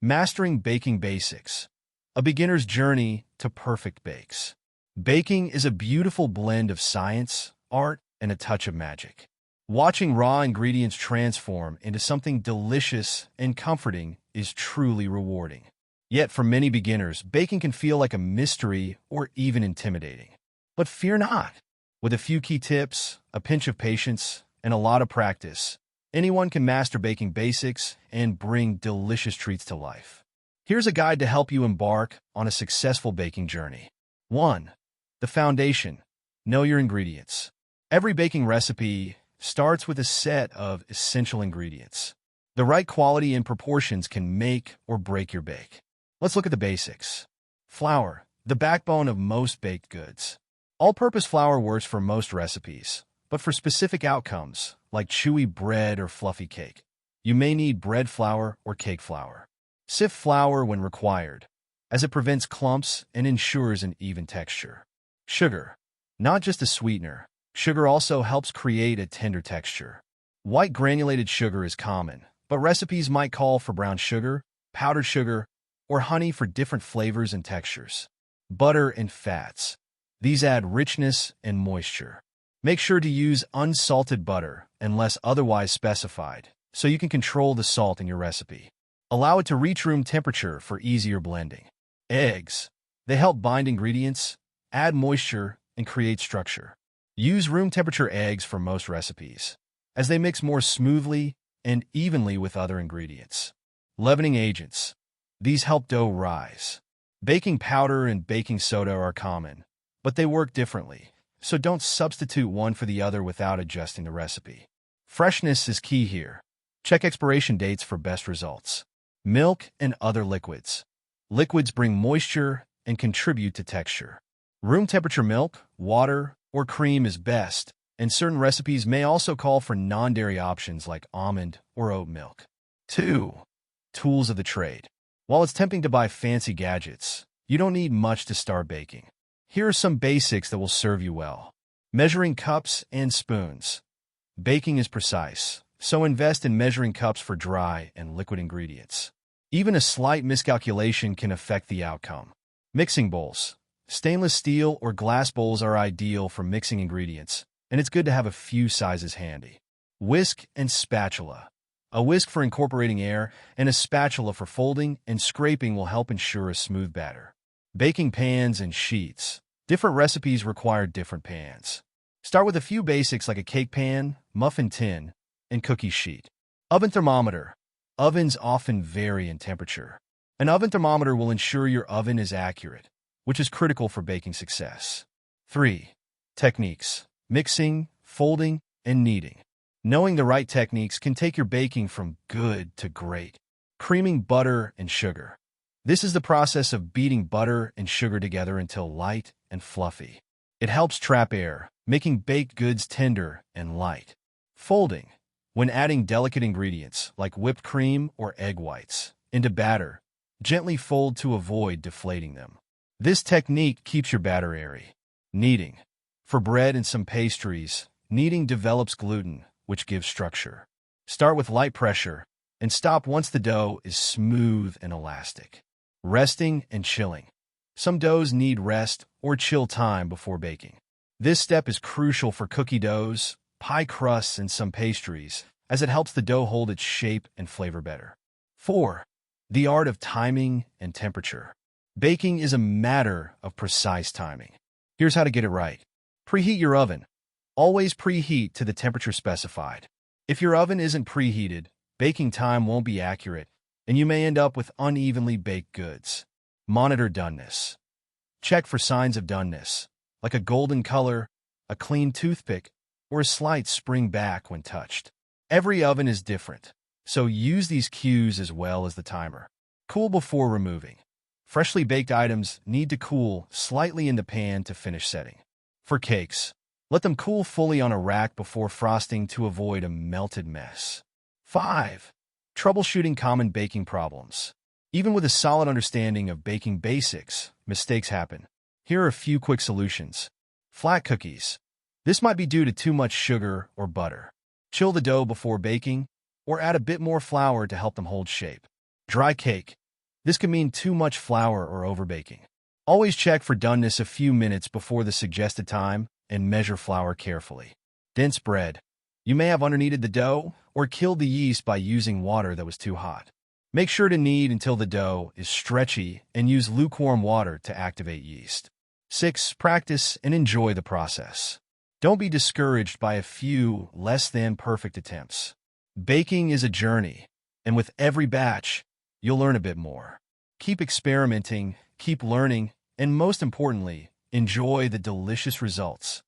Mastering baking basics. A beginner's journey to perfect bakes. Baking is a beautiful blend of science, art, and a touch of magic. Watching raw ingredients transform into something delicious and comforting is truly rewarding. Yet for many beginners, baking can feel like a mystery or even intimidating. But fear not. With a few key tips, a pinch of patience, and a lot of practice, anyone can master baking basics and bring delicious treats to life. Here's a guide to help you embark on a successful baking journey. 1. The foundation. Know your ingredients. Every baking recipe starts with a set of essential ingredients. The right quality and proportions can make or break your bake. Let's look at the basics. Flour, the backbone of most baked goods. All-purpose flour works for most recipes, but for specific outcomes, like chewy bread or fluffy cake, you may need bread flour or cake flour. Sift flour when required, as it prevents clumps and ensures an even texture. Sugar, not just a sweetener. Sugar also helps create a tender texture. White granulated sugar is common, but recipes might call for brown sugar, powdered sugar, or honey for different flavors and textures. Butter and fats. These add richness and moisture. Make sure to use unsalted butter unless otherwise specified, so you can control the salt in your recipe. Allow it to reach room temperature for easier blending. Eggs. They help bind ingredients, add moisture, and create structure. Use room temperature eggs for most recipes, as they mix more smoothly and evenly with other ingredients. Leavening agents. These help dough rise. Baking powder and baking soda are common, but they work differently, so don't substitute one for the other without adjusting the recipe. Freshness is key here. Check expiration dates for best results. Milk and other liquids. Liquids bring moisture and contribute to texture. Room temperature milk, water, or cream is best, and certain recipes may also call for non-dairy options like almond or oat milk. 2. Tools of the trade. While it's tempting to buy fancy gadgets, you don't need much to start baking. Here are some basics that will serve you well. Measuring cups and spoons. Baking is precise, so invest in measuring cups for dry and liquid ingredients. Even a slight miscalculation can affect the outcome. Mixing bowls. Stainless steel or glass bowls are ideal for mixing ingredients, and it's good to have a few sizes handy. Whisk and spatula. A whisk for incorporating air and a spatula for folding and scraping will help ensure a smooth batter. Baking pans and sheets. Different recipes require different pans. Start with a few basics like a cake pan, muffin tin, and cookie sheet. Oven thermometer. Ovens often vary in temperature. An oven thermometer will ensure your oven is accurate, which is critical for baking success. 3. Techniques. Mixing, folding, and kneading. Knowing the right techniques can take your baking from good to great. Creaming butter and sugar. This is the process of beating butter and sugar together until light and fluffy. It helps trap air, making baked goods tender and light. Folding. When adding delicate ingredients like whipped cream or egg whites into batter, gently fold to avoid deflating them. This technique keeps your batter airy. Kneading. For bread and some pastries, kneading develops gluten, which gives structure. Start with light pressure and stop once the dough is smooth and elastic. Resting and chilling. Some doughs need rest or chill time before baking. This step is crucial for cookie doughs, pie crusts, and some pastries, as it helps the dough hold its shape and flavor better. 4. The art of timing and temperature. Baking is a matter of precise timing. Here's how to get it right. Preheat your oven. Always preheat to the temperature specified. If your oven isn't preheated, baking time won't be accurate, and you may end up with unevenly baked goods. Monitor doneness. Check for signs of doneness, like a golden color, a clean toothpick, or a slight spring back when touched. Every oven is different, so use these cues as well as the timer. Cool before removing. Freshly baked items need to cool slightly in the pan to finish setting. For cakes, let them cool fully on a rack before frosting to avoid a melted mess. 5. Troubleshooting common baking problems. Even with a solid understanding of baking basics, mistakes happen. Here are a few quick solutions. Flat cookies. This might be due to too much sugar or butter. Chill the dough before baking, or add a bit more flour to help them hold shape. Dry cake. This could mean too much flour or overbaking. Always check for doneness a few minutes before the suggested time and measure flour carefully. Dense bread. You may have underkneaded the dough or killed the yeast by using water that was too hot. Make sure to knead until the dough is stretchy and use lukewarm water to activate yeast. 6. Practice and enjoy the process. Don't be discouraged by a few less than perfect attempts. Baking is a journey, and with every batch, you'll learn a bit more. Keep experimenting, keep learning, and most importantly, enjoy the delicious results.